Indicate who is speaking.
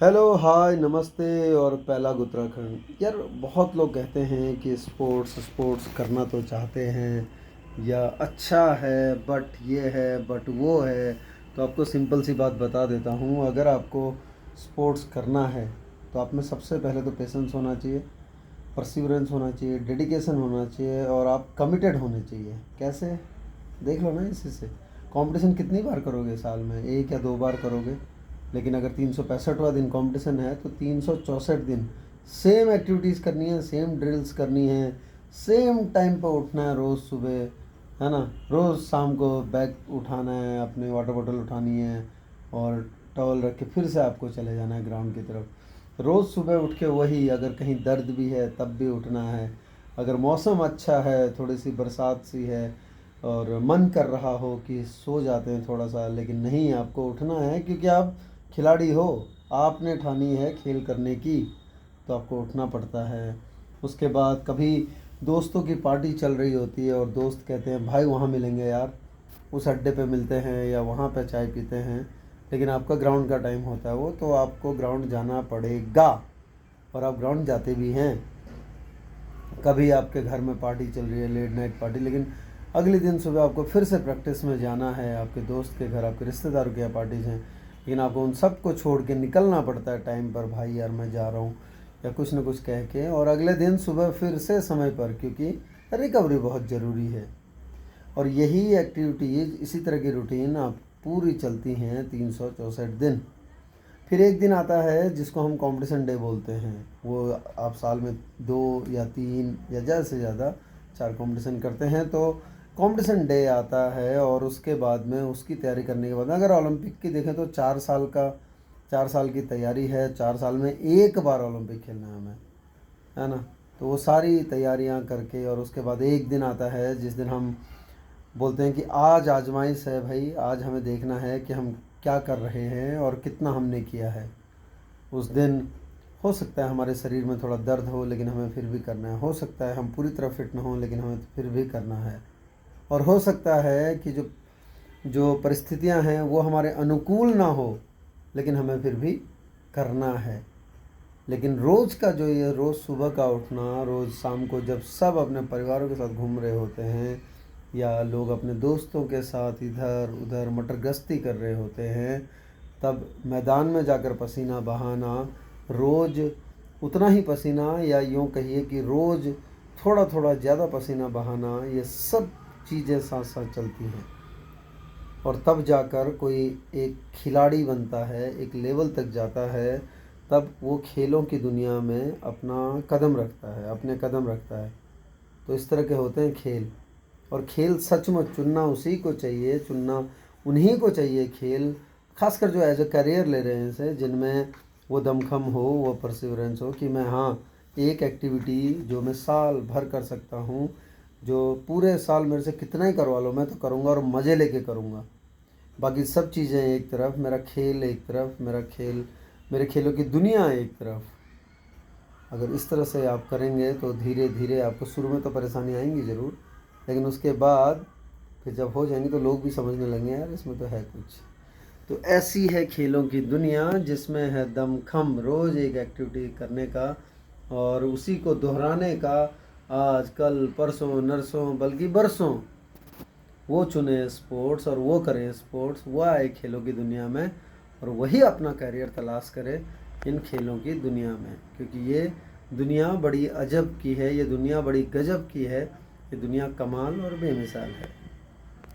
Speaker 1: Hello, हाय, नमस्ते और पहला उत्तराखंड। यार बहुत लोग कहते हैं कि स्पोर्ट्स स्पोर्ट्स करना तो चाहते हैं या अच्छा है, बट ये है बट वो है। तो आपको सिंपल सी बात बता देता हूँ, अगर आपको स्पोर्ट्स करना है तो आप में सबसे पहले तो पेशेंस होना चाहिए, परसिवरेंस होना चाहिए, डेडिकेशन होना चाहिए और आप कमिटेड होने चाहिए। कैसे? देख लो ना इसी से। कंपटीशन कितनी बार करोगे साल में? एक या दो बार करोगे। लेकिन अगर 365वां दिन कंपटीशन है तो 364 दिन सेम एक्टिविटीज़ करनी है, सेम ड्रिल्स करनी है, सेम टाइम पर उठना है रोज़ सुबह, है ना। रोज़ शाम को बैग उठाना है, अपनी वाटर बोतल उठानी है और टॉवल रख के फिर से आपको चले जाना है ग्राउंड की तरफ। रोज़ सुबह उठ के वही, अगर कहीं दर्द भी है तब भी उठना है। अगर मौसम अच्छा है, थोड़ी सी बरसात सी है और मन कर रहा हो कि सो जाते हैं थोड़ा सा, लेकिन नहीं, आपको उठना है क्योंकि आप खिलाड़ी हो। आपने ठानी है खेल करने की, तो आपको उठना पड़ता है। उसके बाद कभी दोस्तों की पार्टी चल रही होती है और दोस्त कहते हैं भाई वहाँ मिलेंगे यार, उस अड्डे पे मिलते हैं या वहाँ पे चाय पीते हैं, लेकिन आपका ग्राउंड का टाइम होता है वो, तो आपको ग्राउंड जाना पड़ेगा और आप ग्राउंड जाते भी हैं। कभी आपके घर में पार्टी चल रही है, लेट नाइट पार्टी, लेकिन अगले दिन सुबह आपको फिर से प्रैक्टिस में जाना है। आपके दोस्त के घर, आपके रिश्तेदारों के यहाँ पार्टीज हैं, लेकिन आपको उन सबको छोड़ के निकलना पड़ता है टाइम पर। भाई यार मैं जा रहा हूँ या कुछ ना कुछ कह के, और अगले दिन सुबह फिर से समय पर, क्योंकि रिकवरी बहुत ज़रूरी है। और यही एक्टिविटीज़, इसी तरह की रूटीन आप पूरी चलती हैं 364 दिन। फिर एक दिन आता है जिसको हम कंपटीशन डे बोलते हैं। वो आप साल में 2 या 3 या ज़्यादा से ज़्यादा 4 कंपटीशन करते हैं, तो कंपटीशन डे आता है और उसके बाद में उसकी तैयारी करने के बाद, अगर ओलंपिक की देखें तो 4 साल की तैयारी है। 4 साल में एक बार ओलंपिक खेलना है हमें, है ना। तो वो सारी तैयारियां करके और उसके बाद एक दिन आता है जिस दिन हम बोलते हैं कि आज आजमाइश है भाई, आज हमें देखना है कि हम क्या कर रहे हैं और कितना हमने किया है। उस दिन हो सकता है हमारे शरीर में थोड़ा दर्द हो, लेकिन हमें फिर भी करना है। हो सकता है हम पूरी तरह फिट ना हो, लेकिन हमें फिर भी करना है। और हो सकता है कि जो जो परिस्थितियां हैं वो हमारे अनुकूल ना हो, लेकिन हमें फिर भी करना है। लेकिन रोज़ का जो ये रोज़ सुबह का उठना, रोज़ शाम को जब सब अपने परिवारों के साथ घूम रहे होते हैं या लोग अपने दोस्तों के साथ इधर उधर मटर गश्ती कर रहे होते हैं, तब मैदान में जाकर पसीना बहाना, रोज़ उतना ही पसीना, या यूँ कहिए कि रोज़ थोड़ा थोड़ा ज़्यादा पसीना बहाना, ये सब चीज़ें साथ साथ चलती हैं। और तब जाकर कोई एक खिलाड़ी बनता है, एक लेवल तक जाता है, तब वो खेलों की दुनिया में अपना कदम रखता है, अपने कदम रखता है। तो इस तरह के होते हैं खेल। और खेल सचमुच चुनना उसी को चाहिए, चुनना उन्हीं को चाहिए खेल, खासकर जो एज ए करियर ले रहे हैं इसे, जिनमें वो दमखम हो, वो परसिवरेंस हो कि मैं, हाँ, एक एक्टिविटी जो मैं साल भर कर सकता हूँ, जो पूरे साल मेरे से कितना ही करवा लो मैं तो करूँगा और मज़े लेके करूँगा। बाकी सब चीज़ें एक तरफ, मेरा खेल एक तरफ, मेरे खेलों की दुनिया एक तरफ। अगर इस तरह से आप करेंगे तो धीरे धीरे आपको, शुरू में तो परेशानी आएंगी ज़रूर, लेकिन उसके बाद फिर जब हो जाएंगी तो लोग भी समझने लगेंगे यार इसमें तो है कुछ। तो ऐसी है खेलों की दुनिया, जिसमें है दमखम रोज़ एक एक्टिविटी करने का और उसी को दोहराने का, आज कल परसों नरसों बल्कि बरसों। वो चुने स्पोर्ट्स और वो करें स्पोर्ट्स, वो आए खेलों की दुनिया में और वही अपना करियर तलाश करे इन खेलों की दुनिया में। क्योंकि ये दुनिया बड़ी अजब की है, ये दुनिया बड़ी गजब की है, ये दुनिया कमाल और बेमिसाल है।